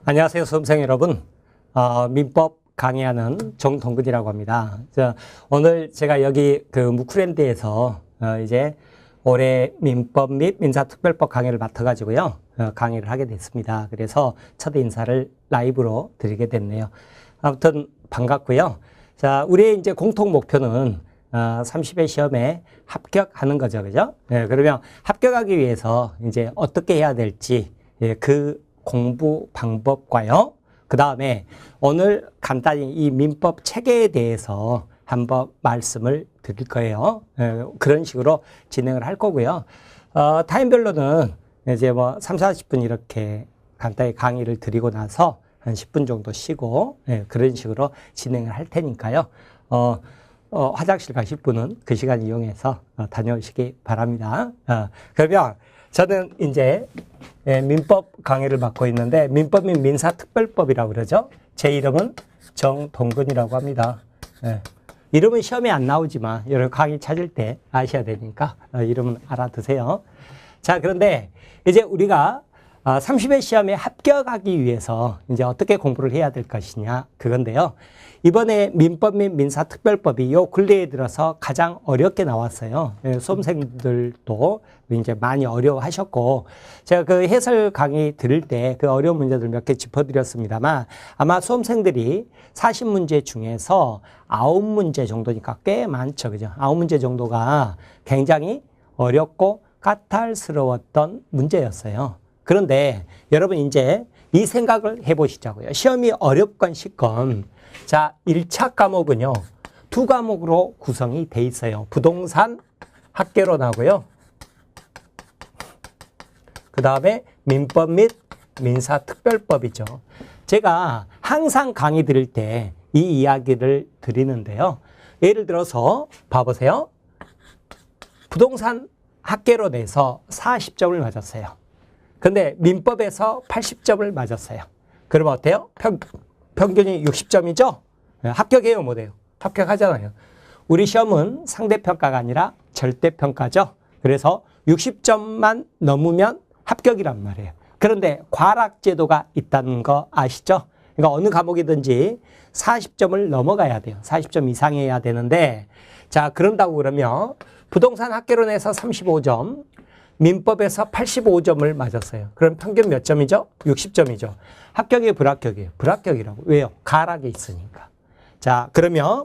안녕하세요, 수험생 여러분. 민법 강의하는 정동근이라고 합니다. 오늘 제가 여기 그 무쿨랜드에서 이제 올해 민법 및 민사특별법 강의를 맡아가지고요. 강의를 하게 됐습니다. 그래서 첫 인사를 라이브로 드리게 됐네요. 아무튼 반갑고요. 자, 우리의 이제 공통 목표는 30회 시험에 합격하는 거죠. 그죠? 네, 그러면 합격하기 위해서 이제 어떻게 해야 될지, 그 공부 방법과요. 그 다음에 오늘 간단히 이 민법 체계에 대해서 한번 말씀을 드릴 거예요. 그런 식으로 진행을 할 거고요. 타임별로는 이제 뭐 3, 40분 이렇게 간단히 강의를 드리고 나서 한 10분 정도 쉬고, 그런 식으로 진행을 할 테니까요. 화장실 가실 분은 그 시간 이용해서 다녀오시기 바랍니다. 그러면 저는 이제 민법 강의를 맡고 있는데 민법 및 민사특별법이라고 그러죠. 제 이름은 정동근이라고 합니다. 이름은 시험에 안 나오지만 여러 강의 찾을 때 아셔야 되니까 이름은 알아두세요. 자, 그런데 이제 우리가 30회 시험에 합격하기 위해서 이제 어떻게 공부를 해야 될 것이냐 그건데요. 이번에 민법 및 민사특별법이 요 근래에 들어서 가장 어렵게 나왔어요. 수험생들도 이제 많이 어려워하셨고, 제가 그 해설 강의 들을 때 그 어려운 문제들 몇 개 짚어드렸습니다만, 아마 수험생들이 40문제 중에서 9문제 정도니까 꽤 많죠. 그죠? 9문제 정도가 굉장히 어렵고 까탈스러웠던 문제였어요. 그런데 여러분 이제 이 생각을 해보시자고요. 시험이 어렵건 쉽건, 자, 1차 과목은요, 2과목으로 구성이 돼 있어요. 부동산 학개론하고요. 그 다음에 민법 및 민사특별법이죠. 제가 항상 강의 드릴 때 이 이야기를 드리는데요. 예를 들어서 봐보세요. 부동산 학개론에서 40점을 맞았어요. 근데 민법에서 80점을 맞았어요. 그러면 어때요? 평균이 60점이죠? 합격해요, 못해요? 합격하잖아요. 우리 시험은 상대평가가 아니라 절대평가죠. 그래서 60점만 넘으면 합격이란 말이에요. 그런데 과락제도가 있다는 거 아시죠? 그러니까 어느 과목이든지 40점을 넘어가야 돼요. 40점 이상해야 되는데, 자, 그런다고 그러면 부동산 학개론에서 35점, 민법에서 85점을 맞았어요. 그럼 평균 몇 점이죠? 60점이죠. 합격이에요, 불합격이에요? 불합격이라고. 왜요? 가락이 있으니까. 자, 그러면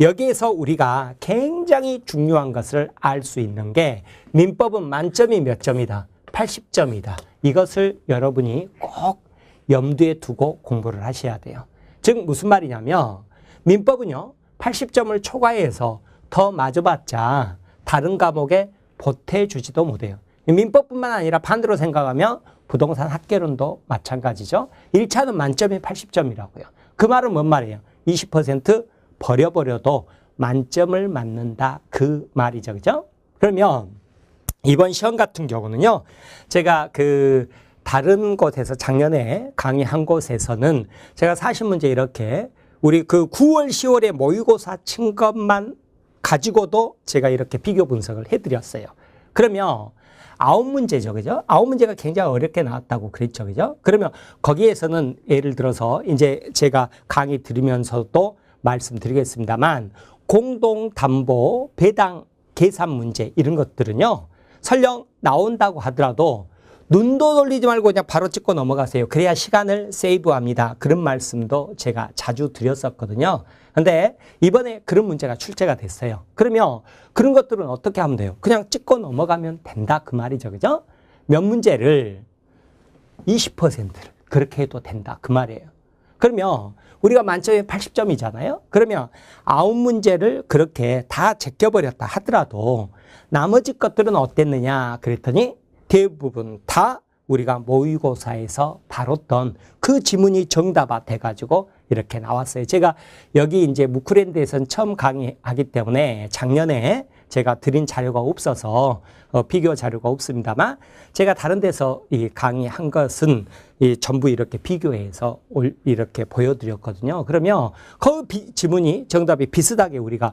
여기에서 우리가 굉장히 중요한 것을 알 수 있는 게 민법은 만점이 몇 점이다? 80점이다. 이것을 여러분이 꼭 염두에 두고 공부를 하셔야 돼요. 즉 무슨 말이냐면 민법은요, 80점을 초과해서 더 맞아봤자 다른 과목에 보태주지도 못해요. 민법뿐만 아니라 반대로 생각하면 부동산 학개론도 마찬가지죠. 1차는 만점이 80점이라고요. 그 말은 뭔 말이에요? 20% 버려버려도 만점을 맞는다 그 말이죠. 그죠? 그러면 이번 시험 같은 경우는요, 제가 그 다른 곳에서 작년에 강의한 곳에서는 제가 40문제 이렇게 우리 그 9월, 10월에 모의고사 친 것만 가지고도 제가 이렇게 비교 분석을 해드렸어요. 그러면 9문제죠. 그죠? 9문제가 굉장히 어렵게 나왔다고 그랬죠. 그죠? 그러면 거기에서는 예를 들어서 이제 제가 강의 들으면서도 말씀드리겠습니다만, 공동담보, 배당, 계산 문제 이런 것들은요, 설령 나온다고 하더라도 눈도 돌리지 말고 그냥 바로 찍고 넘어가세요. 그래야 시간을 세이브합니다. 그런 말씀도 제가 자주 드렸었거든요. 근데 이번에 그런 문제가 출제가 됐어요. 그러면 그런 것들은 어떻게 하면 돼요? 그냥 찍고 넘어가면 된다 그 말이죠. 그죠? 몇 문제를 20%를 그렇게 해도 된다 그 말이에요. 그러면 우리가 만점에 80점이잖아요. 그러면 9문제를 그렇게 다 제껴버렸다 하더라도 나머지 것들은 어땠느냐 그랬더니 대부분 다 우리가 모의고사에서 다뤘던 그 지문이 정답화 돼가지고 이렇게 나왔어요. 제가 여기 이제 무쿨랜드에서는 처음 강의하기 때문에 작년에 제가 드린 자료가 없어서 비교 자료가 없습니다만, 제가 다른 데서 이 강의한 것은 전부 이렇게 비교해서 이렇게 보여드렸거든요. 그러면 그 지문이 정답이 비슷하게 우리가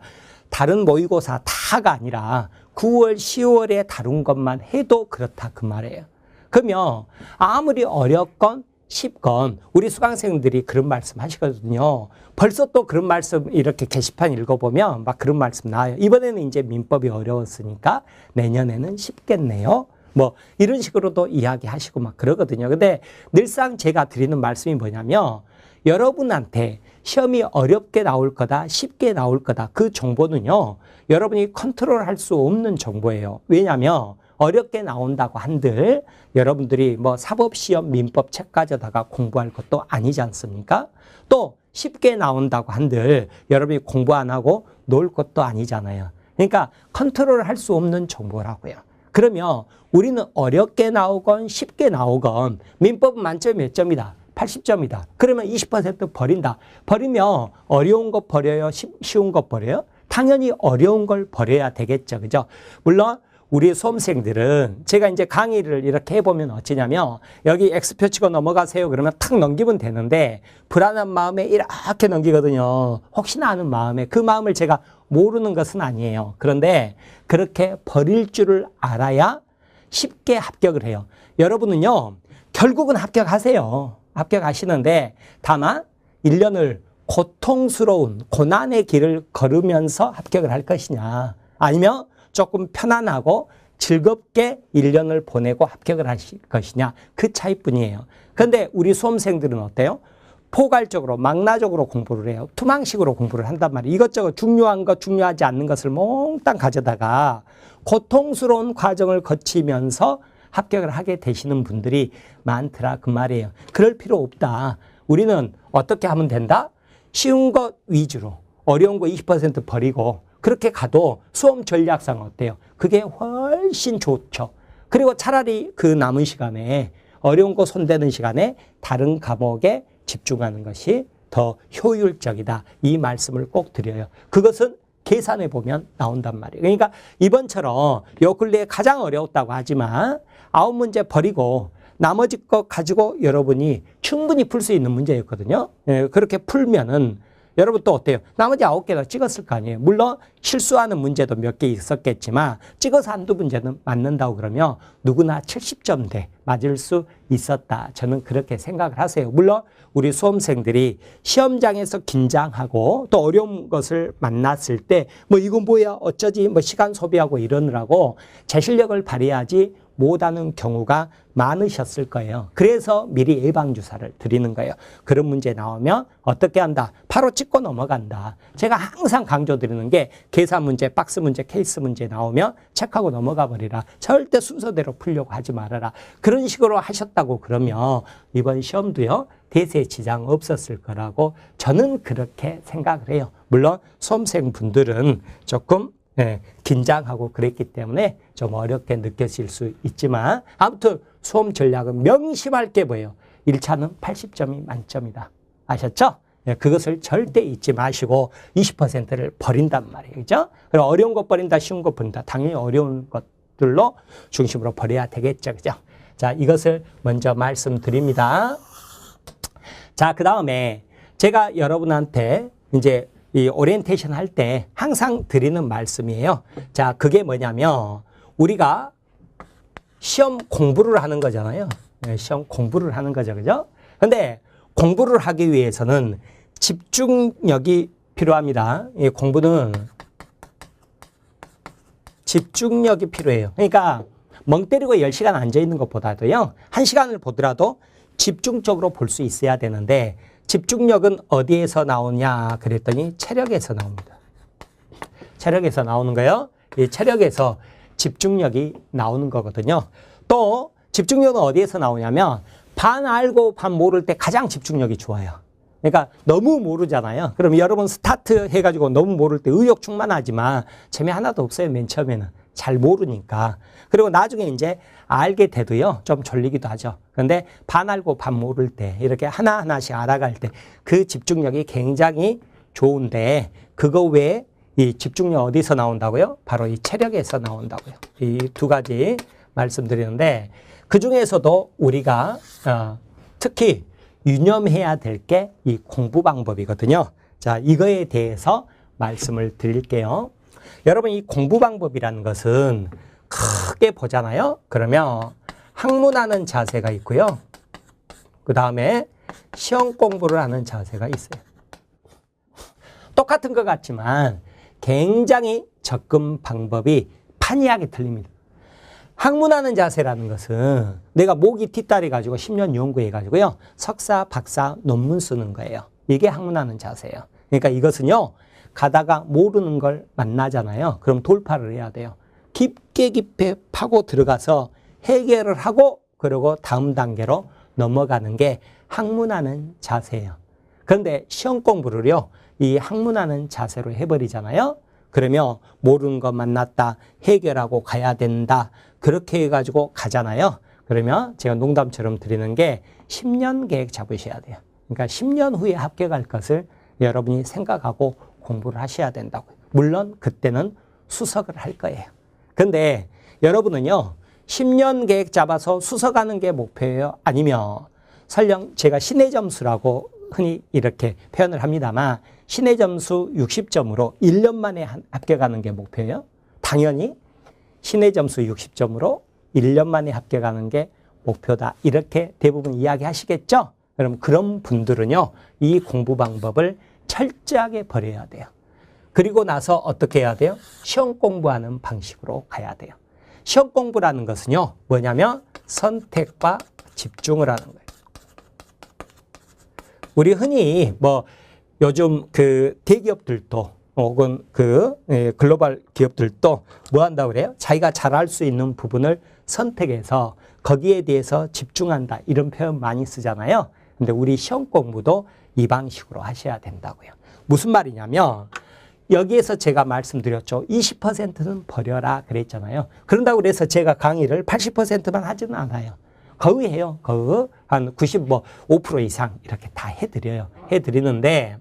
다른 모의고사 다가 아니라 9월, 10월에 다룬 것만 해도 그렇다 그 말이에요. 그러면 아무리 어렵건 쉽건 우리 수강생들이 그런 말씀 하시거든요. 벌써 또 그런 말씀 이렇게 게시판 읽어보면 막 그런 말씀 나와요. 이번에는 이제 민법이 어려웠으니까 내년에는 쉽겠네요. 뭐 이런 식으로도 이야기하시고 막 그러거든요. 근데 늘상 제가 드리는 말씀이 뭐냐면 여러분한테 시험이 어렵게 나올 거다, 쉽게 나올 거다. 그 정보는요. 여러분이 컨트롤할 수 없는 정보예요. 왜냐하면 어렵게 나온다고 한들 여러분들이 뭐 사법시험 민법 책 가져다가 공부할 것도 아니지 않습니까? 또 쉽게 나온다고 한들 여러분이 공부 안 하고 놀 것도 아니잖아요. 그러니까 컨트롤할 수 없는 정보라고요. 그러면 우리는 어렵게 나오건 쉽게 나오건 민법은 만점이 몇 점이다? 80점이다. 그러면 20% 버린다. 버리면 어려운 거 버려요? 쉬운 거 버려요? 당연히 어려운 걸 버려야 되겠죠. 그죠? 물론 우리 수험생들은 제가 이제 강의를 이렇게 해보면 어찌냐면 여기 X표 치고 넘어가세요. 그러면 탁 넘기면 되는데 불안한 마음에 이렇게 넘기거든요. 혹시나 하는 마음에 그 마음을 제가 모르는 것은 아니에요. 그런데 그렇게 버릴 줄을 알아야 쉽게 합격을 해요. 여러분은요. 결국은 합격하세요. 합격하시는데 다만 1년을 고통스러운 고난의 길을 걸으면서 합격을 할 것이냐 아니면 조금 편안하고 즐겁게 1년을 보내고 합격을 하실 것이냐 그 차이뿐이에요. 그런데 우리 수험생들은 어때요? 포괄적으로 망라적으로 공부를 해요. 투망식으로 공부를 한단 말이에요. 이것저것 중요한 것 중요하지 않는 것을 몽땅 가져다가 고통스러운 과정을 거치면서 합격을 하게 되시는 분들이 많더라 그 말이에요. 그럴 필요 없다. 우리는 어떻게 하면 된다? 쉬운 것 위주로 어려운 거 20% 버리고 그렇게 가도 수험 전략상 어때요? 그게 훨씬 좋죠. 그리고 차라리 그 남은 시간에 어려운 거 손대는 시간에 다른 과목에 집중하는 것이 더 효율적이다. 이 말씀을 꼭 드려요. 그것은 계산해 보면 나온단 말이에요. 그러니까 이번처럼 요 근래에 가장 어려웠다고 하지만 9문제 버리고 나머지 거 가지고 여러분이 충분히 풀 수 있는 문제였거든요. 예, 그렇게 풀면은 여러분 또 어때요? 나머지 9개도 찍었을 거 아니에요. 물론 실수하는 문제도 몇 개 있었겠지만 찍어서 한두 문제는 맞는다고 그러면 누구나 70점대 맞을 수 있었다. 저는 그렇게 생각을 하세요. 물론 우리 수험생들이 시험장에서 긴장하고 또 어려운 것을 만났을 때 뭐 이건 뭐야 어쩌지 뭐 시간 소비하고 이러느라고 제 실력을 발휘하지 못하는 경우가 많으셨을 거예요. 그래서 미리 예방주사를 드리는 거예요. 그런 문제 나오면 어떻게 한다? 바로 찍고 넘어간다. 제가 항상 강조드리는 게 계산 문제, 박스 문제, 케이스 문제 나오면 체크하고 넘어가 버리라. 절대 순서대로 풀려고 하지 말아라. 그런 식으로 하셨다고 그러면 이번 시험도요. 대세에 지장 없었을 거라고 저는 그렇게 생각을 해요. 물론 수험생분들은 조금 긴장하고 그랬기 때문에 좀 어렵게 느껴질 수 있지만 아무튼 수험 전략은 명심할 게 뭐예요? 1차는 80점이 만점이다. 아셨죠? 그것을 절대 잊지 마시고 20%를 버린단 말이에요. 그죠? 그리고 어려운 것 버린다, 쉬운 것 버린다. 당연히 어려운 것들로 중심으로 버려야 되겠죠. 그죠? 자, 이것을 먼저 말씀드립니다. 자, 그 다음에 제가 여러분한테 이제 이 오리엔테이션 할 때 항상 드리는 말씀이에요. 자, 그게 뭐냐면 우리가 시험 공부를 하는 거잖아요. 시험 공부를 하는 거죠. 그죠? 근데 공부를 하기 위해서는 집중력이 필요합니다. 이 공부는 집중력이 필요해요. 그러니까 멍 때리고 10시간 앉아 있는 것보다도요. 1시간을 보더라도 집중적으로 볼 수 있어야 되는데 집중력은 어디에서 나오냐 그랬더니 체력에서 나옵니다. 체력에서 나오는 거예요. 이 체력에서 집중력이 나오는 거거든요. 또 집중력은 어디에서 나오냐면 반 알고 반 모를 때 가장 집중력이 좋아요. 그러니까 너무 모르잖아요. 그럼 여러분 스타트 해가지고 너무 모를 때 의욕 충만하지만 재미 하나도 없어요. 맨 처음에는. 잘 모르니까. 그리고 나중에 이제 알게 돼도요. 좀 졸리기도 하죠. 그런데 반 알고 반 모를 때 이렇게 하나하나씩 알아갈 때 그 집중력이 굉장히 좋은데 그거 외에 이 집중력 어디서 나온다고요? 바로 이 체력에서 나온다고요. 이 두 가지 말씀드리는데 그중에서도 우리가 특히 유념해야 될 게 이 공부 방법이거든요. 자, 이거에 대해서 말씀을 드릴게요. 여러분 이 공부 방법이라는 것은 크게 보잖아요. 그러면 학문하는 자세가 있고요. 그 다음에 시험 공부를 하는 자세가 있어요. 똑같은 것 같지만 굉장히 접근 방법이 판이하게 틀립니다. 학문하는 자세라는 것은 내가 모기 뒷다리 가지고 10년 연구해가지고요. 석사, 박사 논문 쓰는 거예요. 이게 학문하는 자세예요. 그러니까 이것은요. 가다가 모르는 걸 만나잖아요. 그럼 돌파를 해야 돼요. 깊게 파고 들어가서 해결을 하고 그리고 다음 단계로 넘어가는 게 학문하는 자세예요. 그런데 시험 공부를요. 이 학문하는 자세로 해버리잖아요. 그러면 모르는 거 만났다. 해결하고 가야 된다. 그렇게 해가지고 가잖아요. 그러면 제가 농담처럼 드리는 게 10년 계획 잡으셔야 돼요. 그러니까 10년 후에 합격할 것을 여러분이 생각하고 공부를 하셔야 된다고요. 물론 그때는 수석을 할 거예요. 근데 여러분은요. 10년 계획 잡아서 수석하는 게 목표예요? 아니면 설령 제가 신의 점수라고 흔히 이렇게 표현을 합니다만 신의 점수 60점으로 1년 만에 합격하는 게 목표예요? 당연히 신의 점수 60점으로 1년 만에 합격하는 게 목표다. 이렇게 대부분 이야기하시겠죠? 그럼 그런 분들은요. 이 공부 방법을 철저하게 버려야 돼요. 그리고 나서 어떻게 해야 돼요? 시험 공부하는 방식으로 가야 돼요. 시험 공부라는 것은요. 뭐냐면 선택과 집중을 하는 거예요. 우리 흔히 뭐 요즘 그 대기업들도 혹은 그 글로벌 기업들도 뭐 한다고 그래요? 자기가 잘할 수 있는 부분을 선택해서 거기에 대해서 집중한다. 이런 표현 많이 쓰잖아요. 근데 우리 시험 공부도 이 방식으로 하셔야 된다고요. 무슨 말이냐면 여기에서 제가 말씀드렸죠. 20%는 버려라 그랬잖아요. 그런다고 그래서 제가 강의를 80%만 하지는 않아요. 거의 해요. 거의 한 95% 이상 이렇게 다 해드려요. 해드리는데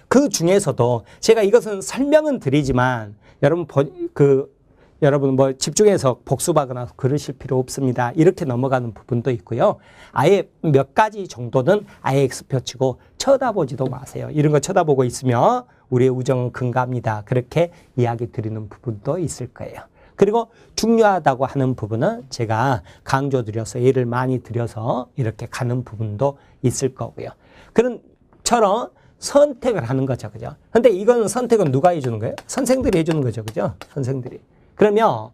그 중에서도 제가 이것은 설명은 드리지만 여러분 뭐 집중해서 복습하거나 그러실 필요 없습니다. 이렇게 넘어가는 부분도 있고요. 아예 몇 가지 정도는 아예 X표 치고 쳐다보지도 마세요. 이런 거 쳐다보고 있으면 우리의 우정은 금가합니다. 그렇게 이야기 드리는 부분도 있을 거예요. 그리고 중요하다고 하는 부분은 제가 강조드려서 예를 많이 들여서 이렇게 가는 부분도 있을 거고요. 그런 처럼 선택을 하는 거죠. 그죠? 근데 이건 선택은 누가 해주는 거예요? 선생들이 해주는 거죠. 그죠? 선생들이. 그러면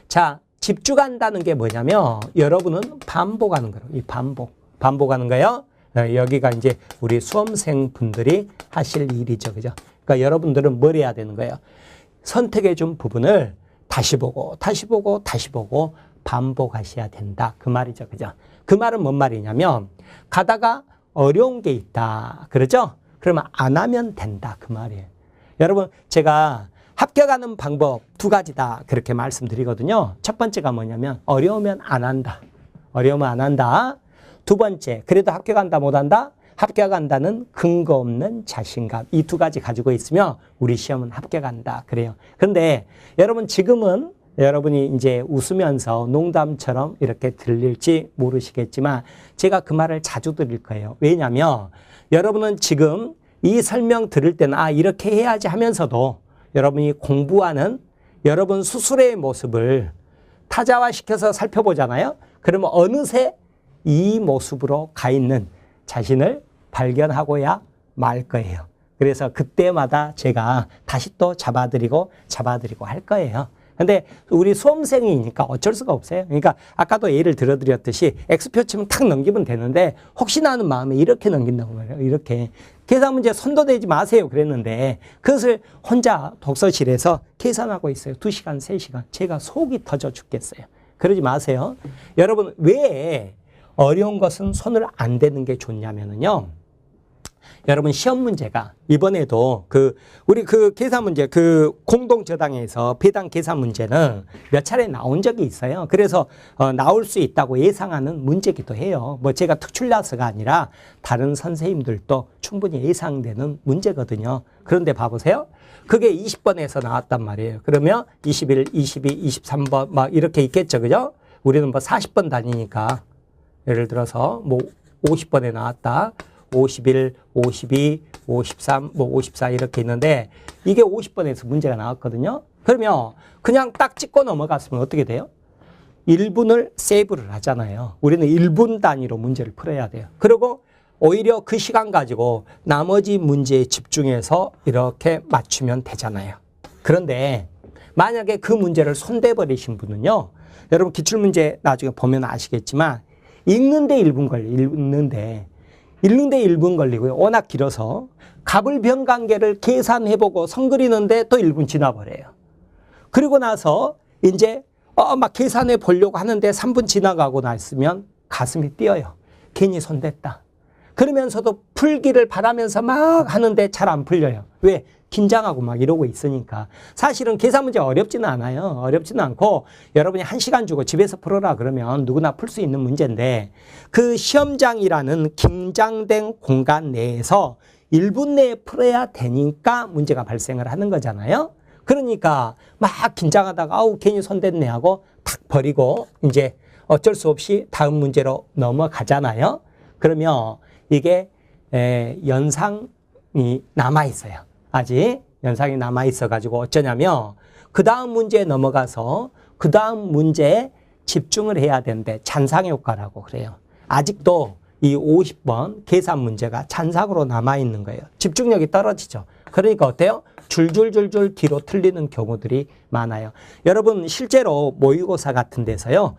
자, 집중한다는 게 뭐냐면 여러분은 반복하는 거예요. 이 반복하는 거예요. 여기가 이제 우리 수험생 분들이 하실 일이죠. 그죠? 그러니까 여러분들은 뭘 해야 되는 거예요? 선택해 준 부분을 다시 보고 반복하셔야 된다. 그 말이죠. 그죠? 그 말은 뭔 말이냐면 가다가 어려운 게 있다. 그러죠? 그러면 안 하면 된다. 그 말이에요. 여러분, 제가 합격하는 방법 2가지다. 그렇게 말씀드리거든요. 첫 번째가 뭐냐면 어려우면 안 한다. 어려우면 안 한다. 2번째, 그래도 합격한다 못한다? 합격한다는 근거 없는 자신감. 이 2가지 가지고 있으면 우리 시험은 합격한다. 그래요. 그런데 여러분 지금은 여러분이 이제 웃으면서 농담처럼 이렇게 들릴지 모르시겠지만 제가 그 말을 자주 드릴 거예요. 왜냐하면 여러분은 지금 이 설명 들을 때는 이렇게 해야지 하면서도 여러분이 공부하는 여러분 스스로의 모습을 타자화시켜서 살펴보잖아요. 그러면 어느새 이 모습으로 가 있는 자신을 발견하고야 말 거예요. 그래서 그때마다 제가 다시 또 잡아드리고 할 거예요. 근데 우리 수험생이니까 어쩔 수가 없어요. 그러니까 아까도 예를 들어드렸듯이 X표 치면 탁 넘기면 되는데 혹시나 하는 마음에 이렇게 넘긴다고 말해요. 이렇게. 계산 문제 손도 대지 마세요. 그랬는데 그것을 혼자 독서실에서 계산하고 있어요. 2시간, 3시간. 제가 속이 터져 죽겠어요. 그러지 마세요. 여러분 왜 어려운 것은 손을 안 대는 게 좋냐면요. 여러분 시험 문제가 이번에도 우리 계산 문제 공동 저당에서 배당 계산 문제는 몇 차례 나온 적이 있어요. 그래서 나올 수 있다고 예상하는 문제기도 해요. 뭐 제가 특출나서가 아니라 다른 선생님들도 충분히 예상되는 문제거든요. 그런데 봐보세요. 그게 20번에서 나왔단 말이에요. 그러면 21, 22, 23번 막 이렇게 있겠죠. 그죠? 우리는 뭐 40번 다니니까 예를 들어서 뭐 50번에 나왔다. 51, 52, 53, 뭐 54 이렇게 있는데 이게 50번에서 문제가 나왔거든요. 그러면 그냥 딱 찍고 넘어갔으면 어떻게 돼요? 1분을 세이브를 하잖아요. 우리는 1분 단위로 문제를 풀어야 돼요. 그리고 오히려 그 시간 가지고 나머지 문제에 집중해서 이렇게 맞추면 되잖아요. 그런데 만약에 그 문제를 손대버리신 분은요. 여러분 기출문제 나중에 보면 아시겠지만 읽는데 1분 걸려요. 읽는데 1분 걸리고요. 워낙 길어서 값을 변 관계를 계산해보고 선 그리는데 또 1분 지나버려요. 그리고 나서 이제 막 계산해 보려고 하는데 3분 지나가고 났으면 가슴이 뛰어요. 괜히 손댔다. 그러면서도 풀기를 바라면서 막 하는데 잘 안 풀려요. 왜? 긴장하고 막 이러고 있으니까. 사실은 계산 문제 어렵지는 않아요. 어렵지는 않고 여러분이 1시간 주고 집에서 풀어라 그러면 누구나 풀 수 있는 문제인데 그 시험장이라는 긴장된 공간 내에서 1분 내에 풀어야 되니까 문제가 발생을 하는 거잖아요. 그러니까 막 긴장하다가 아우 괜히 손댔네 하고 탁 버리고 이제 어쩔 수 없이 다음 문제로 넘어가잖아요. 그러면 이게 연상이 남아있어요. 아직 연상이 남아있어가지고 어쩌냐면 그 다음 문제에 넘어가서 그 다음 문제에 집중을 해야 되는데 잔상효과라고 그래요. 아직도 이 50번 계산 문제가 잔상으로 남아있는 거예요. 집중력이 떨어지죠. 그러니까 어때요? 줄줄줄줄 뒤로 틀리는 경우들이 많아요. 여러분 실제로 모의고사 같은 데서요.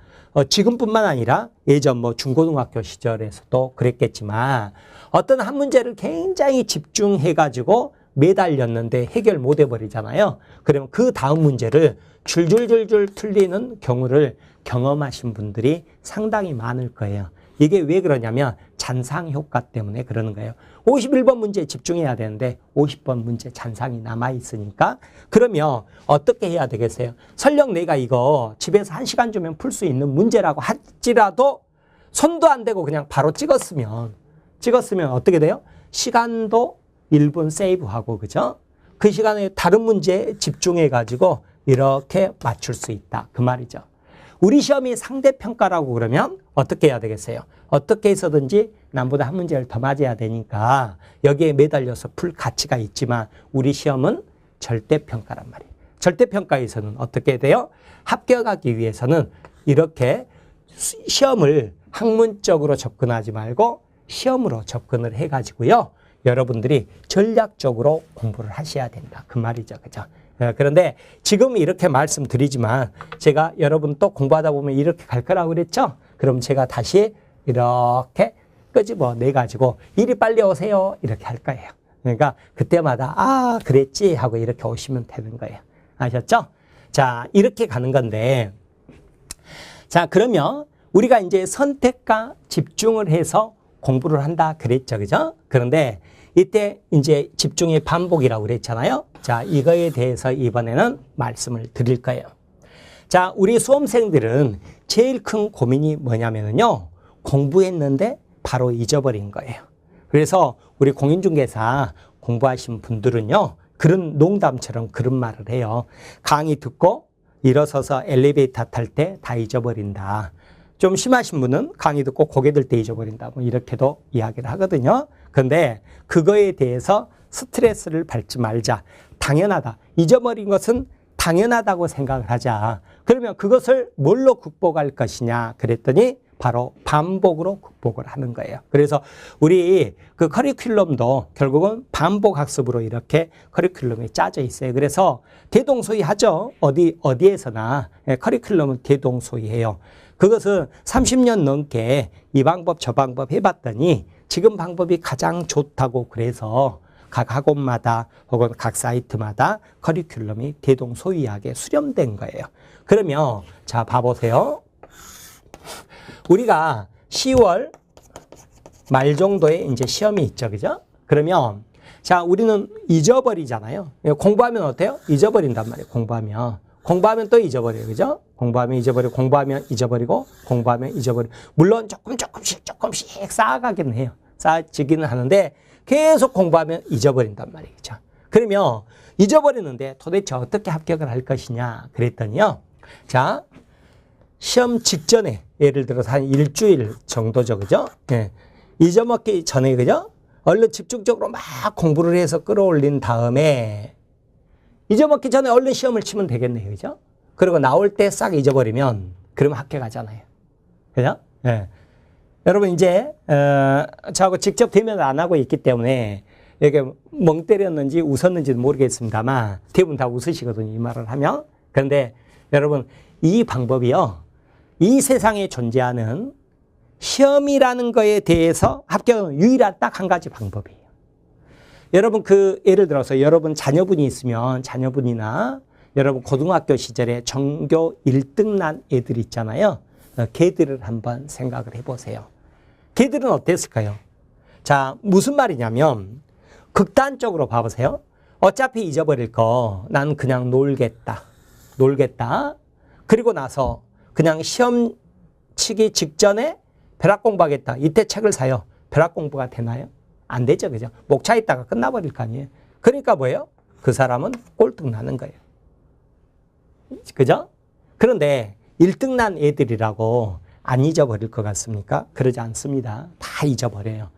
지금뿐만 아니라 예전 뭐 중고등학교 시절에서도 그랬겠지만 어떤 한 문제를 굉장히 집중해가지고 매달렸는데 해결 못 해버리잖아요. 그러면 그 다음 문제를 줄줄줄줄 틀리는 경우를 경험하신 분들이 상당히 많을 거예요. 이게 왜 그러냐면 잔상효과 때문에 그러는 거예요. 51번 문제에 집중해야 되는데 50번 문제 잔상이 남아있으니까 그러면 어떻게 해야 되겠어요? 설령 내가 이거 집에서 1시간 주면 풀 수 있는 문제라고 할지라도 손도 안 대고 그냥 바로 찍었으면 어떻게 돼요? 시간도 1분 세이브하고 그죠? 그 시간에 다른 문제에 집중해가지고 이렇게 맞출 수 있다. 그 말이죠. 우리 시험이 상대평가라고 그러면 어떻게 해야 되겠어요? 어떻게 해서든지 남보다 한 문제를 더 맞아야 되니까 여기에 매달려서 풀 가치가 있지만 우리 시험은 절대평가란 말이에요. 절대평가에서는 어떻게 돼요? 합격하기 위해서는 이렇게 시험을 학문적으로 접근하지 말고 시험으로 접근을 해가지고요. 여러분들이 전략적으로 공부를 하셔야 된다. 그 말이죠. 그죠? 그런데 지금 이렇게 말씀드리지만 제가 여러분 또 공부하다 보면 이렇게 갈 거라고 그랬죠? 그럼 제가 다시 이렇게 끄집어내가지고 이리 빨리 오세요. 이렇게 할 거예요. 그러니까 그때마다 아 그랬지 하고 이렇게 오시면 되는 거예요. 아셨죠? 자 이렇게 가는 건데 자 그러면 우리가 이제 선택과 집중을 해서 공부를 한다 그랬죠. 그죠? 그런데 이때 이제 집중의 반복이라고 그랬잖아요. 자, 이거에 대해서 이번에는 말씀을 드릴 거예요. 자, 우리 수험생들은 제일 큰 고민이 뭐냐면요. 공부했는데 바로 잊어버린 거예요. 그래서 우리 공인중개사 공부하신 분들은요. 그런 농담처럼 그런 말을 해요. 강의 듣고 일어서서 엘리베이터 탈 때 다 잊어버린다. 좀 심하신 분은 강의 듣고 고개 들 때 잊어버린다. 뭐 이렇게도 이야기를 하거든요. 그런데 그거에 대해서 스트레스를 받지 말자. 당연하다. 잊어버린 것은 당연하다고 생각을 하자. 그러면 그것을 뭘로 극복할 것이냐 그랬더니 바로 반복으로 극복을 하는 거예요. 그래서 우리 그 커리큘럼도 결국은 반복 학습으로 이렇게 커리큘럼이 짜져 있어요. 그래서 대동소이하죠. 어디에서나 커리큘럼은 대동소이해요. 그것은 30년 넘게 이 방법 저 방법 해봤더니 지금 방법이 가장 좋다고 그래서 각 학원마다 혹은 각 사이트마다 커리큘럼이 대동소이하게 수렴된 거예요. 그러면 자 봐보세요. 우리가 10월 말 정도에 이제 시험이 있죠. 그죠? 그러면 자 우리는 잊어버리잖아요. 공부하면 어때요? 잊어버린단 말이에요. 공부하면 또 잊어버려요. 그죠? 공부하면 잊어버리고 공부하면 잊어버리고 공부하면 잊어버리고 물론 조금씩 쌓아가기는 해요. 쌓아지기는 하는데 계속 공부하면 잊어버린단 말이죠. 그러면 잊어버리는데 도대체 어떻게 합격을 할 것이냐 그랬더니요. 자 시험 직전에 예를 들어서 한 일주일 정도죠. 그죠? 예. 잊어먹기 전에 그죠? 얼른 집중적으로 막 공부를 해서 끌어올린 다음에 잊어먹기 전에 얼른 시험을 치면 되겠네요. 그죠? 그리고 나올 때 싹 잊어버리면 그러면 합격하잖아요. 그죠? 예. 여러분 이제 저하고 직접 대면을 안 하고 있기 때문에 이게 멍 때렸는지 웃었는지는 모르겠습니다만 대부분 다 웃으시거든요. 이 말을 하면. 그런데 여러분 이 방법이요. 이 세상에 존재하는 시험이라는 거에 대해서 합격은 유일한 딱 한 가지 방법이에요. 여러분 예를 들어서 여러분 자녀분이 있으면 자녀분이나 여러분 고등학교 시절에 전교 1등 난 애들 있잖아요. 걔들을 한번 생각을 해보세요. 걔들은 어땠을까요? 자, 무슨 말이냐면 극단적으로 봐보세요. 어차피 잊어버릴 거 난 그냥 놀겠다. 그리고 나서 그냥 시험 치기 직전에 벼락 공부하겠다. 이때 책을 사요. 벼락 공부가 되나요? 안 되죠. 그죠? 목차 있다가 끝나버릴 거 아니에요. 그러니까 뭐예요? 그 사람은 꼴등 나는 거예요. 그죠? 그런데 1등 난 애들이라고 안 잊어버릴 것 같습니까? 그러지 않습니다. 다 잊어버려요.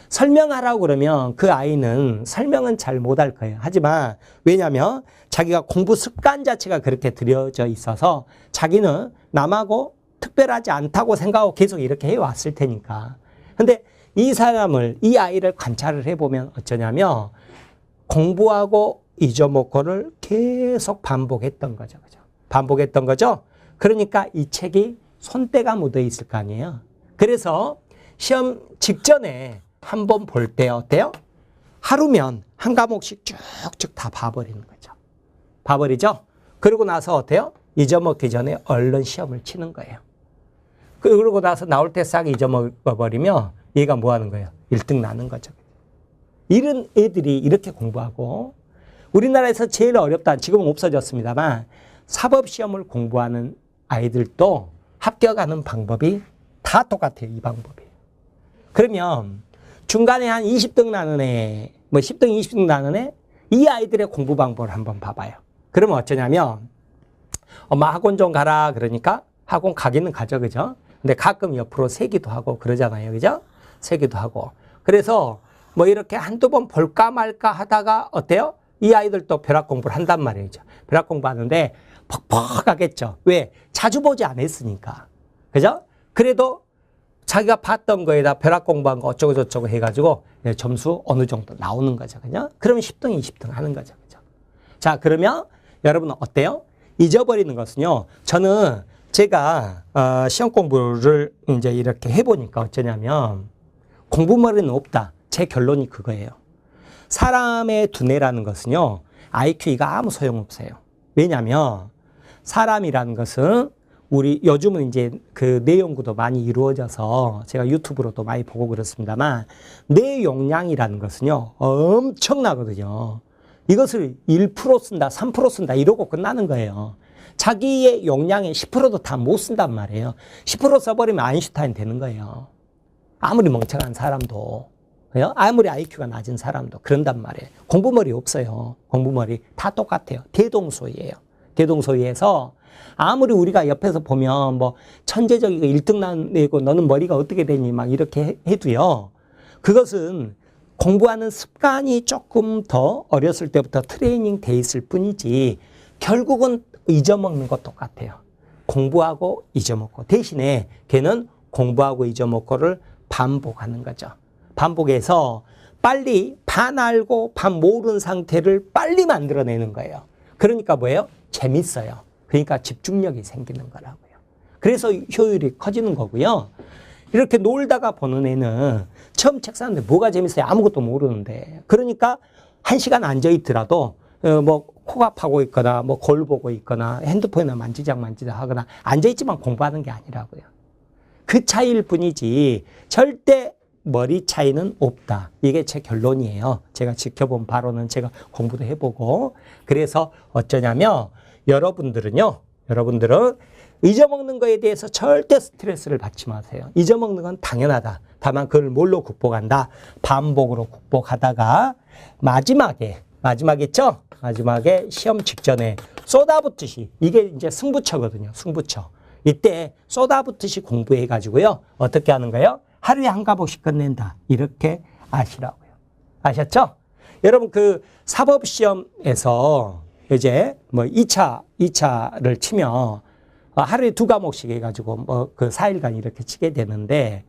설명하라고 그러면 그 아이는 설명은 잘 못할 거예요. 하지만 왜냐하면 자기가 공부 습관 자체가 그렇게 들여져 있어서 자기는 남하고 특별하지 않다고 생각하고 계속 이렇게 해왔을 테니까. 근데 이 아이를 관찰을 해보면 어쩌냐면 공부하고 잊어먹고를 계속 반복했던 거죠. 그죠? 반복했던 거죠. 그러니까 이 책이 손때가 묻어 있을 거 아니에요. 그래서 시험 직전에 한번 볼 때 어때요? 하루면 한 과목씩 쭉쭉 다 봐버리는 거죠. 봐버리죠? 그러고 나서 어때요? 잊어먹기 전에 얼른 시험을 치는 거예요. 그러고 나서 나올 때 싹 잊어먹어버리면 얘가 뭐 하는 거예요? 1등 나는 거죠. 이런 애들이 이렇게 공부하고 우리나라에서 제일 어렵다. 지금은 없어졌습니다만 사법시험을 공부하는 아이들도 합격하는 방법이 다 똑같아요. 이 방법이에요. 그러면 중간에 한 20등 나는 애, 뭐 10등, 20등 나는 애, 이 아이들의 공부 방법을 한번 봐봐요. 그러면 어쩌냐면 엄마 학원 좀 가라 그러니까 학원 가기는 가죠. 그죠? 근데 가끔 옆으로 세기도 하고 그러잖아요. 그죠? 세기도 하고. 그래서 뭐 이렇게 한두 번 볼까 말까 하다가 어때요? 이 아이들도 벼락 공부를 한단 말이죠. 벼락 공부하는데 퍽퍽하겠죠. 왜? 자주 보지 않았으니까. 그죠? 그래도 자기가 봤던 거에다 벼락 공부한 거 어쩌고 저쩌고 해가지고 점수 어느 정도 나오는 거죠. 그죠? 그러면 10등, 20등 하는 거죠. 그죠? 자, 그러면 여러분은 어때요? 잊어버리는 것은요. 저는 제가 시험 공부를 이제 이렇게 해보니까 어쩌냐면 공부머리는 없다. 제 결론이 그거예요. 사람의 두뇌라는 것은요. IQ가 아무 소용없어요. 왜냐하면 사람이라는 것은 우리 요즘은 이제 그 뇌 연구도 많이 이루어져서 제가 유튜브로도 많이 보고 그렇습니다만 뇌 용량이라는 것은요. 엄청나거든요. 이것을 1% 쓴다, 3% 쓴다 이러고 끝나는 거예요. 자기의 용량의 10%도 다 못 쓴단 말이에요. 10% 써버리면 아인슈타인 되는 거예요. 아무리 멍청한 사람도. 아무리 IQ가 낮은 사람도 그런단 말이에요. 공부머리 없어요. 공부머리 다 똑같아요. 대동소이예요. 대동소이에서 아무리 우리가 옆에서 보면 뭐 천재적이고 1등 나내고 너는 머리가 어떻게 되니 막 이렇게 해도요. 그것은 공부하는 습관이 조금 더 어렸을 때부터 트레이닝 돼 있을 뿐이지 결국은 잊어먹는 것 똑같아요. 공부하고 잊어먹고 대신에 걔는 공부하고 잊어먹고를 반복하는 거죠. 반복해서 빨리 반 알고 반 모르는 상태를 빨리 만들어내는 거예요. 그러니까 뭐예요? 재밌어요. 그러니까 집중력이 생기는 거라고요. 그래서 효율이 커지는 거고요. 이렇게 놀다가 보는 애는 처음 책 사는데 뭐가 재밌어요? 아무것도 모르는데. 그러니까 1시간 앉아있더라도 뭐 코가 파고 있거나 뭐 거울 보고 있거나 핸드폰이나 만지작 하거나 앉아있지만 공부하는 게 아니라고요. 그 차이일 뿐이지 절대 머리 차이는 없다. 이게 제 결론이에요. 제가 지켜본 바로는 제가 공부도 해보고. 그래서 어쩌냐면 여러분들은 잊어먹는 거에 대해서 절대 스트레스를 받지 마세요. 잊어먹는 건 당연하다. 다만 그걸 뭘로 극복한다? 반복으로 극복하다가 마지막이죠? 마지막에 시험 직전에 쏟아붓듯이 이게 이제 승부처거든요. 승부처. 이때 쏟아붓듯이 공부해가지고요. 어떻게 하는 거예요? 하루에 한 과목씩 끝낸다. 이렇게 아시라고요. 아셨죠? 여러분 그 사법시험에서 이제 뭐 2차를 치면 하루에 2과목씩 해가지고 뭐 그 4일간 이렇게 치게 되는데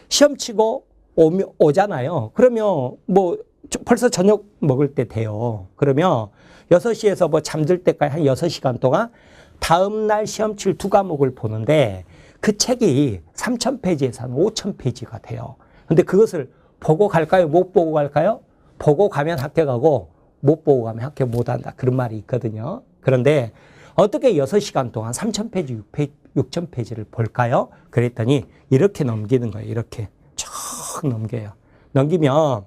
시험 치고 오잖아요. 그러면 뭐 벌써 저녁 먹을 때 돼요. 그러면 6시에서 뭐 잠들 때까지 한 6시간 동안 다음날 시험 칠 2과목을 보는데 그 책이 3,000페이지에서 한 5,000페이지가 돼요. 근데 그것을 보고 갈까요? 못 보고 갈까요? 보고 가면 학교 가고 못 보고 가면 학교 못 한다. 그런 말이 있거든요. 그런데 어떻게 6시간 동안 3,000페이지, 6,000페이지를 볼까요? 그랬더니 이렇게 넘기는 거예요. 이렇게 쭉 넘겨요. 넘기면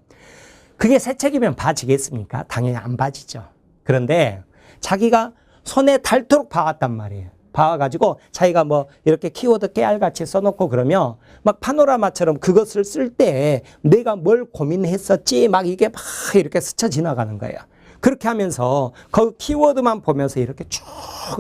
그게 새 책이면 봐지겠습니까? 당연히 안 봐지죠. 그런데 자기가 손에 닳도록 봐왔단 말이에요. 봐와가지고 자기가 뭐 이렇게 키워드 깨알같이 써놓고 그러면 막 파노라마처럼 그것을 쓸 때 내가 뭘 고민했었지 막 이게 막 이렇게 스쳐 지나가는 거예요. 그렇게 하면서 그 키워드만 보면서 이렇게 쭉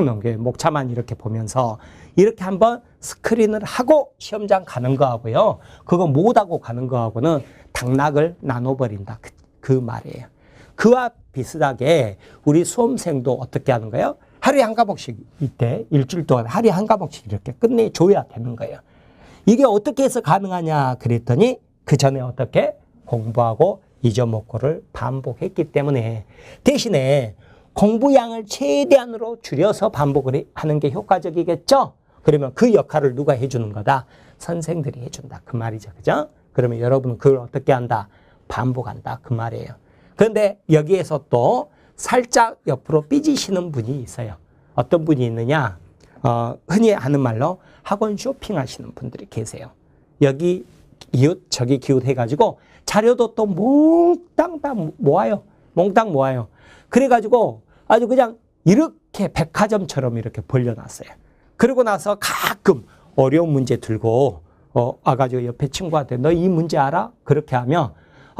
넘겨요. 목차만 이렇게 보면서 이렇게 한번 스크린을 하고 시험장 가는 거하고요. 그거 못하고 가는 거하고는 당락을 나눠버린다. 그 말이에요. 그와 비슷하게 우리 수험생도 어떻게 하는 거예요? 하루에 한 과목씩 이때 일주일 동안 하루에 한 과목씩 이렇게 끝내줘야 되는 거예요. 이게 어떻게 해서 가능하냐 그랬더니 그 전에 어떻게 공부하고 잊어먹고를 반복했기 때문에 대신에 공부량을 최대한으로 줄여서 반복을 하는 게 효과적이겠죠? 그러면 그 역할을 누가 해주는 거다? 선생들이 해준다. 그 말이죠. 그죠? 그러면 여러분은 그걸 어떻게 한다? 반복한다. 그 말이에요. 그런데 여기에서 또 살짝 옆으로 삐지시는 분이 있어요. 어떤 분이 있느냐? 흔히 하는 말로 학원 쇼핑하시는 분들이 계세요. 여기 기웃 저기 기웃 해가지고 자료도 또 몽땅 다 모아요. 몽땅 모아요. 그래가지고 아주 그냥 이렇게 백화점처럼 이렇게 벌려놨어요. 그러고 나서 가끔 어려운 문제 들고 와가지고 옆에 친구한테 너 이 문제 알아? 그렇게 하면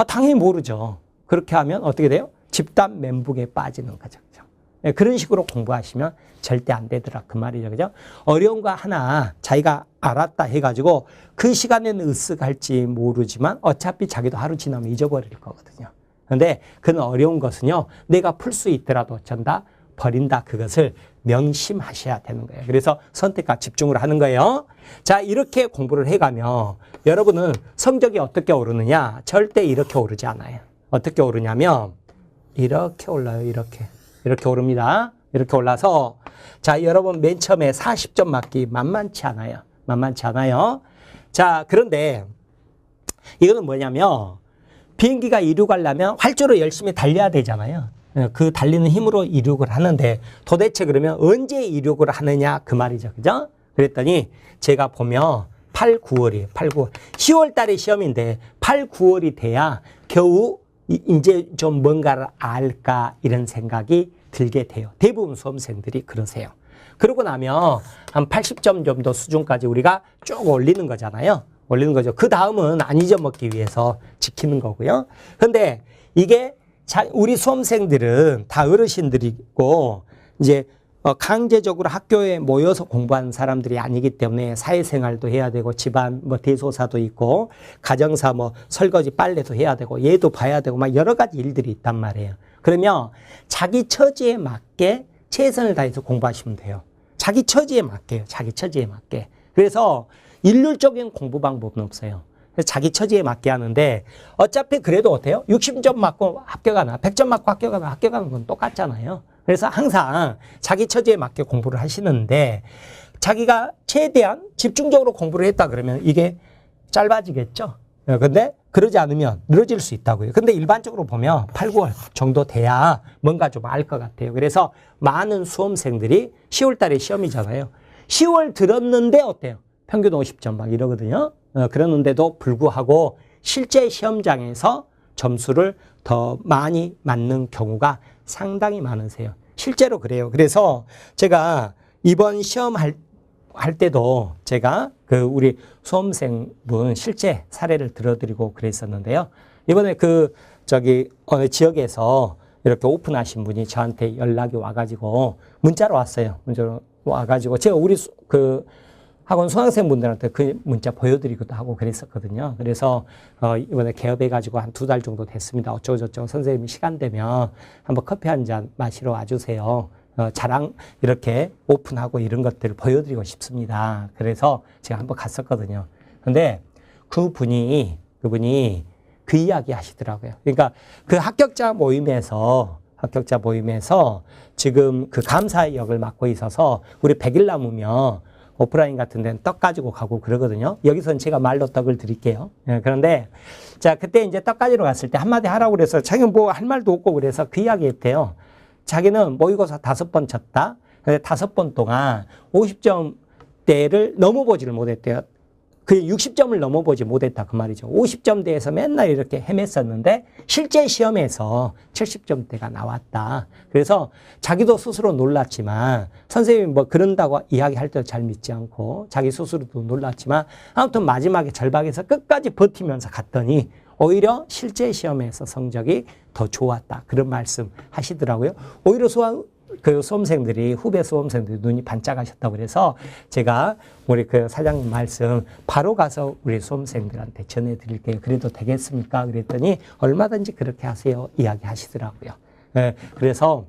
당연히 모르죠. 그렇게 하면 어떻게 돼요? 집단 멘붕에 빠지는 거죠. 그죠? 네, 그런 식으로 공부하시면 절대 안 되더라. 그 말이죠. 그죠? 어려운 거 하나 자기가 알았다 해가지고 그 시간에는 으쓱할지 모르지만 어차피 자기도 하루 지나면 잊어버릴 거거든요. 그런데 그런 어려운 것은요. 내가 풀 수 있더라도 전다 버린다. 그것을 명심하셔야 되는 거예요. 그래서 선택과 집중을 하는 거예요. 자, 이렇게 공부를 해가면 여러분은 성적이 어떻게 오르느냐? 절대 이렇게 오르지 않아요. 어떻게 오르냐면 이렇게 올라요. 이렇게 오릅니다. 이렇게 올라서 자, 여러분 맨 처음에 40점 맞기 만만치 않아요. 만만치 않아요. 자, 그런데 이거는 뭐냐면 비행기가 이륙하려면 활주로 열심히 달려야 되잖아요. 그 달리는 힘으로 이륙을 하는데 도대체 그러면 언제 이륙을 하느냐 그 말이죠. 그죠? 그랬더니 제가 보면 8, 9월이에요. 8, 9월. 10월 달에 시험인데 8, 9월이 돼야 겨우 이제 좀 뭔가를 알까 이런 생각이 들게 돼요. 대부분 수험생들이 그러세요. 그러고 나면 한 80점 정도 수준까지 우리가 쭉 올리는 거잖아요. 올리는 거죠. 그 다음은 안 잊어먹기 위해서 지키는 거고요. 근데 이게 우리 수험생들은 다 어르신들이고 이제 강제적으로 학교에 모여서 공부하는 사람들이 아니기 때문에 사회생활도 해야 되고 집안 뭐 대소사도 있고 가정사 뭐 설거지 빨래도 해야 되고 얘도 봐야 되고 막 여러 가지 일들이 있단 말이에요. 그러면 자기 처지에 맞게 최선을 다해서 공부하시면 돼요. 자기 처지에 맞게요. 자기 처지에 맞게. 그래서 일률적인 공부 방법은 없어요. 그래서 자기 처지에 맞게 하는데 어차피 그래도 어때요? 60점 맞고 합격하나 100점 맞고 합격하는 건 똑같잖아요. 그래서 항상 자기 처지에 맞게 공부를 하시는데 자기가 최대한 집중적으로 공부를 했다 그러면 이게 짧아지겠죠. 근데 그러지 않으면 늘어질 수 있다고요. 근데 일반적으로 보면 8, 9월 정도 돼야 뭔가 좀 알 것 같아요. 그래서 많은 수험생들이 10월 달에 시험이잖아요. 10월 들었는데 어때요? 평균 50점 막 이러거든요. 그러는데도 불구하고 실제 시험장에서 점수를 더 많이 맞는 경우가 상당히 많으세요. 실제로 그래요. 그래서 제가 이번 시험 할 때도 제가 그 우리 수험생분 실제 사례를 들어드리고 그랬었는데요. 이번에 어느 지역에서 이렇게 오픈하신 분이 저한테 연락이 와가지고 문자로 왔어요. 문자로 와가지고 제가 우리 학원 수강생분들한테 그 문자 보여드리기도 하고 그랬었거든요. 그래서 이번에 개업해가지고 한 2달 정도 됐습니다. 어쩌고저쩌고 선생님이 시간 되면 한번 커피 한 잔 마시러 와주세요. 자랑 이렇게 오픈하고 이런 것들을 보여드리고 싶습니다. 그래서 제가 한번 갔었거든요. 근데 그분이 그 이야기 하시더라고요. 그러니까 그 합격자 모임에서 지금 그 감사의 역을 맡고 있어서 우리 100일 남으면 오프라인 같은 데는 떡 가지고 가고 그러거든요. 여기서는 제가 말로 떡을 드릴게요. 그런데 자, 그때 이제 떡 가지러 갔을 때 한마디 하라고 그래서 자기는 뭐 할 말도 없고 그래서 그 이야기 했대요. 자기는 모의고사 5번 쳤다. 근데 5번 동안 50점대를 넘어보지를 못했대요. 그 60점을 넘어보지 못했다 그 말이죠. 50점대에서 맨날 이렇게 헤맸었는데 실제 시험에서 70점대가 나왔다. 그래서 자기도 스스로 놀랐지만 선생님이 뭐 그런다고 이야기할 때도 잘 믿지 않고 자기 스스로도 놀랐지만 아무튼 마지막에 절박에서 끝까지 버티면서 갔더니 오히려 실제 시험에서 성적이 더 좋았다. 그런 말씀 하시더라고요. 오히려 그 수험생들이, 후배 수험생들이 눈이 반짝하셨다고 그래서 제가 우리 그 사장님 말씀 바로 가서 우리 수험생들한테 전해드릴게요. 그래도 되겠습니까? 그랬더니 얼마든지 그렇게 하세요. 이야기 하시더라고요. 그래서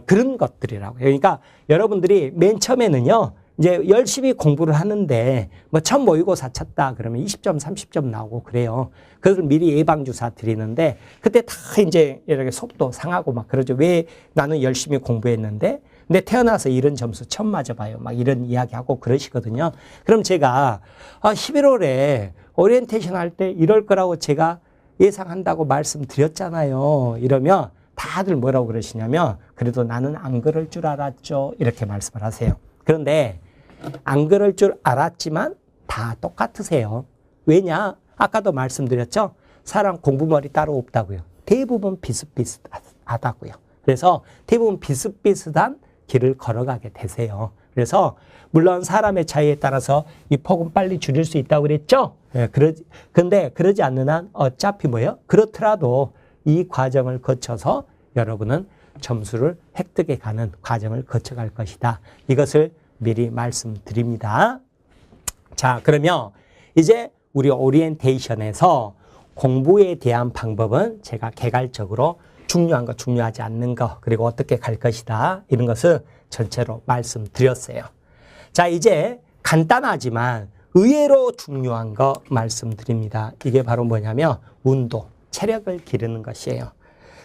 그런 것들이라고요. 그러니까 여러분들이 맨 처음에는요. 이제 열심히 공부를 하는데 뭐 첫 모의고사 쳤다 그러면 20점, 30점 나오고 그래요. 그것을 미리 예방주사 드리는데 그때 다 이제 이렇게 속도 상하고 막 그러죠. 왜 나는 열심히 공부했는데 근데 태어나서 이런 점수 처음 맞아봐요. 막 이런 이야기하고 그러시거든요. 그럼 제가 11월에 오리엔테이션 할 때 이럴 거라고 제가 예상한다고 말씀드렸잖아요. 이러면 다들 뭐라고 그러시냐면 그래도 나는 안 그럴 줄 알았죠. 이렇게 말씀을 하세요. 그런데 안 그럴 줄 알았지만 다 똑같으세요. 왜냐? 아까도 말씀드렸죠? 사람 공부머리 따로 없다고요. 대부분 비슷비슷하다고요. 그래서 대부분 비슷비슷한 길을 걸어가게 되세요. 그래서 물론 사람의 차이에 따라서 이 폭은 빨리 줄일 수 있다고 그랬죠? 근데 그러지 않는 한 어차피 뭐예요? 그렇더라도 이 과정을 거쳐서 여러분은 점수를 획득해 가는 과정을 거쳐갈 것이다. 이것을 미리 말씀드립니다. 자, 그러면 이제 우리 오리엔테이션에서 공부에 대한 방법은 제가 개괄적으로 중요한 거, 중요하지 않는 거, 그리고 어떻게 갈 것이다. 이런 것을 전체로 말씀드렸어요. 자, 이제 간단하지만 의외로 중요한 거 말씀드립니다. 이게 바로 뭐냐면 운동, 체력을 기르는 것이에요.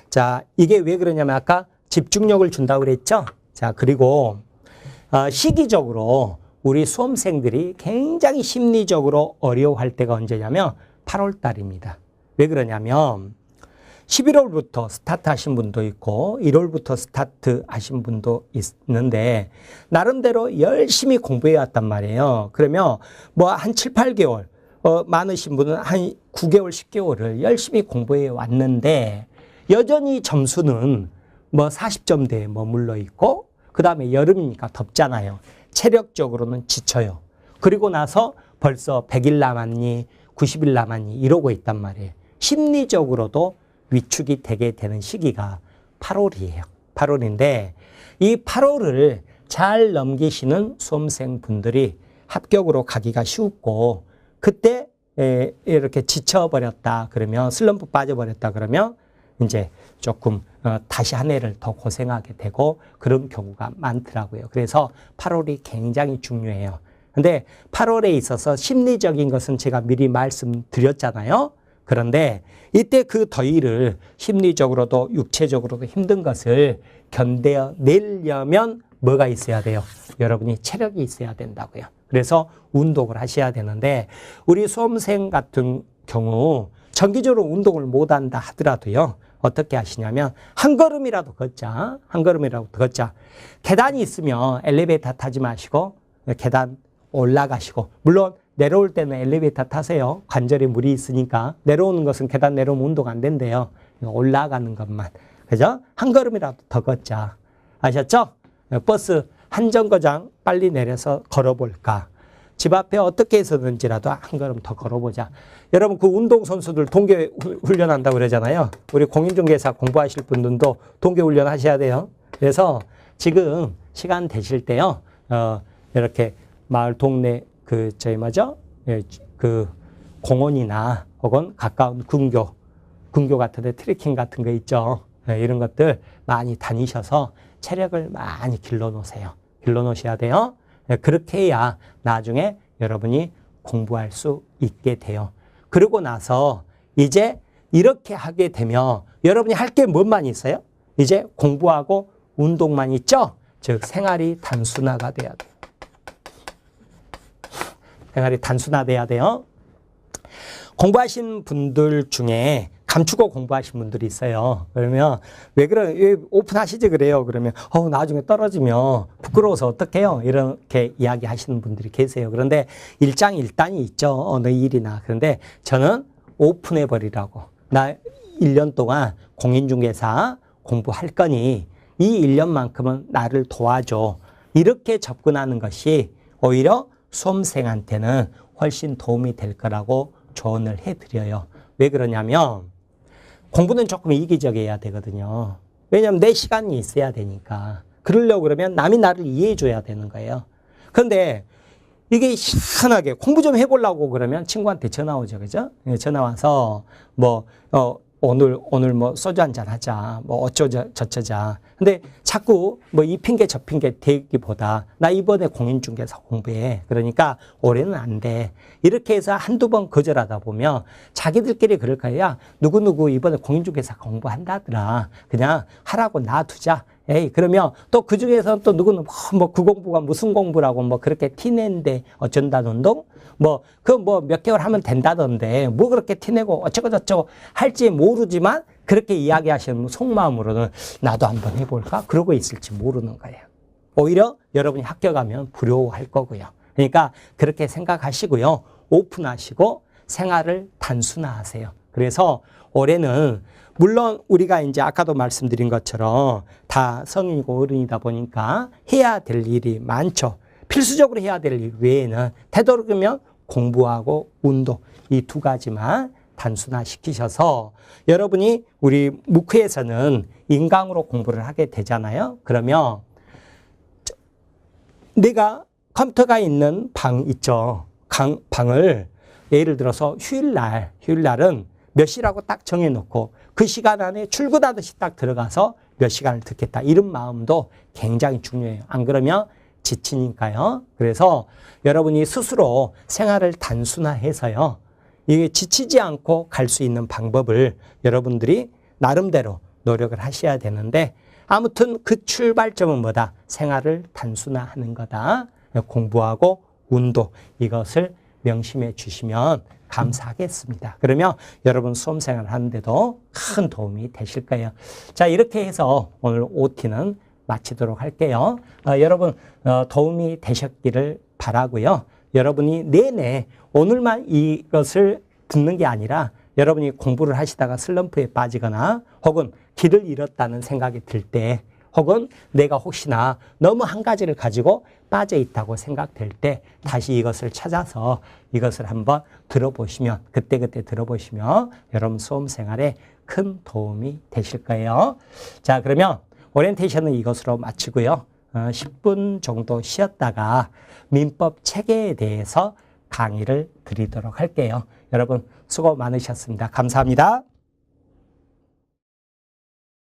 자, 이게 왜 그러냐면 아까 집중력을 준다고 그랬죠? 자, 그리고 시기적으로 우리 수험생들이 굉장히 심리적으로 어려워할 때가 언제냐면 8월 달입니다. 왜 그러냐면 11월부터 스타트 하신 분도 있고 1월부터 스타트 하신 분도 있는데 나름대로 열심히 공부해 왔단 말이에요. 그러면 뭐 한 7, 8개월 많으신 분은 한 9개월, 10개월을 열심히 공부해 왔는데 여전히 점수는 뭐 40점대에 머물러 있고 그 다음에 여름이니까 덥잖아요. 체력적으로는 지쳐요. 그리고 나서 벌써 100일 남았니 90일 남았니 이러고 있단 말이에요. 심리적으로도 위축이 되게 되는 시기가 8월이에요. 8월인데 이 8월을 잘 넘기시는 수험생분들이 합격으로 가기가 쉽고 그때 이렇게 지쳐버렸다 그러면 슬럼프 빠져버렸다 그러면 이제 조금 다시 한 해를 더 고생하게 되고 그런 경우가 많더라고요. 그래서 8월이 굉장히 중요해요. 근데 8월에 있어서 심리적인 것은 제가 미리 말씀드렸잖아요. 그런데 이때 그 더위를 심리적으로도 육체적으로도 힘든 것을 견뎌내려면 뭐가 있어야 돼요? 여러분이 체력이 있어야 된다고요. 그래서 운동을 하셔야 되는데 우리 수험생 같은 경우 정기적으로 운동을 못한다 하더라도요. 어떻게 하시냐면 한 걸음이라도 걷자. 한 걸음이라도 걷자. 계단이 있으면 엘리베이터 타지 마시고 계단 올라가시고 물론 내려올 때는 엘리베이터 타세요. 관절에 물이 있으니까. 내려오는 것은 계단 내려오면 운동 안 된대요. 올라가는 것만. 그죠? 한 걸음이라도 더 걷자. 아셨죠? 버스 한 정거장 빨리 내려서 걸어볼까? 집 앞에 어떻게 해서든지라도 한 걸음 더 걸어보자. 여러분 그 운동선수들 동계 훈련한다고 그러잖아요. 우리 공인중개사 공부하실 분들도 동계 훈련 하셔야 돼요. 그래서 지금 시간 되실 때요. 이렇게 마을 동네 그 공원이나 혹은 가까운 근교 같은 데 트레킹 같은 거 있죠. 이런 것들 많이 다니셔서 체력을 많이 길러 놓으세요. 길러 놓으셔야 돼요. 그렇게 해야 나중에 여러분이 공부할 수 있게 돼요. 그러고 나서 이제 이렇게 하게 되면 여러분이 할 게 뭐만 있어요? 이제 공부하고 운동만 있죠? 즉 생활이 단순화가 돼야 돼요. 생활이 단순화돼야 돼요. 공부하신 분들 중에 감추고 공부하신 분들이 있어요. 그러면 왜 오픈하시지 그래요? 그러면 나중에 떨어지면 부끄러워서 어떡해요? 이렇게 이야기하시는 분들이 계세요. 그런데 일장일단이 있죠. 어느 일이나. 그런데 저는 오픈해버리라고. 나 1년 동안 공인중개사 공부할 거니 이 1년만큼은 나를 도와줘. 이렇게 접근하는 것이 오히려 수험생한테는 훨씬 도움이 될 거라고 조언을 해드려요. 왜 그러냐면 공부는 조금 이기적이어야 되거든요. 왜냐하면 내 시간이 있어야 되니까. 그러려고 그러면 남이 나를 이해해 줘야 되는 거예요. 그런데 이게 희한하게 공부 좀 해보려고 그러면 친구한테 전화 오죠. 그죠? 전화 와서 오늘 뭐 소주 한잔 하자. 뭐 저쩌자. 근데 자꾸 뭐 이 핑계 저 핑계 대기보다 나 이번에 공인중개사 공부해. 그러니까 올해는 안 돼. 이렇게 해서 한두 번 거절하다 보면 자기들끼리 그럴 거야. 누구누구 이번에 공인중개사 공부한다더라. 그냥 하라고 놔두자. 에이, 그러면 또 그 중에서 또 누구는 뭐 그 공부가 무슨 공부라고 뭐 그렇게 티낸데 어쩐다던동? 몇 개월 하면 된다던데 뭐 그렇게 티내고 어쩌고저쩌고 할지 모르지만 그렇게 이야기하시는 속마음으로는 나도 한번 해볼까? 그러고 있을지 모르는 거예요. 오히려 여러분이 합격하면 부러워할 거고요. 그러니까 그렇게 생각하시고요. 오픈하시고 생활을 단순화하세요. 그래서 올해는 물론 우리가 이제 아까도 말씀드린 것처럼 다 성인이고 어른이다 보니까 해야 될 일이 많죠. 필수적으로 해야 될 일 외에는 되도록이면 공부하고 운동 이 두 가지만 단순화시키셔서 여러분이 우리 묵회에서는 인강으로 공부를 하게 되잖아요. 그러면 내가 컴퓨터가 있는 방 있죠. 방을 예를 들어서 휴일날은 몇 시라고 딱 정해놓고 그 시간 안에 출근하듯이 딱 들어가서 몇 시간을 듣겠다. 이런 마음도 굉장히 중요해요. 안 그러면 지치니까요. 그래서 여러분이 스스로 생활을 단순화해서요. 이게 지치지 않고 갈 수 있는 방법을 여러분들이 나름대로 노력을 하셔야 되는데 아무튼 그 출발점은 뭐다? 생활을 단순화하는 거다. 공부하고 운동 이것을 명심해 주시면 감사하겠습니다. 그러면 여러분 수험생활 하는데도 큰 도움이 되실 거예요. 자, 이렇게 해서 오늘 OT는 마치도록 할게요. 여러분 도움이 되셨기를 바라고요. 여러분이 내내 오늘만 이것을 듣는 게 아니라 여러분이 공부를 하시다가 슬럼프에 빠지거나 혹은 길을 잃었다는 생각이 들 때 혹은 내가 혹시나 너무 한 가지를 가지고 빠져 있다고 생각될 때 다시 이것을 찾아서 이것을 한번 들어보시면 그때그때 들어보시면 여러분 수험 생활에 큰 도움이 되실 거예요. 자, 그러면 오리엔테이션은 이것으로 마치고요. 10분 정도 쉬었다가 민법 체계에 대해서 강의를 드리도록 할게요. 여러분 수고 많으셨습니다. 감사합니다.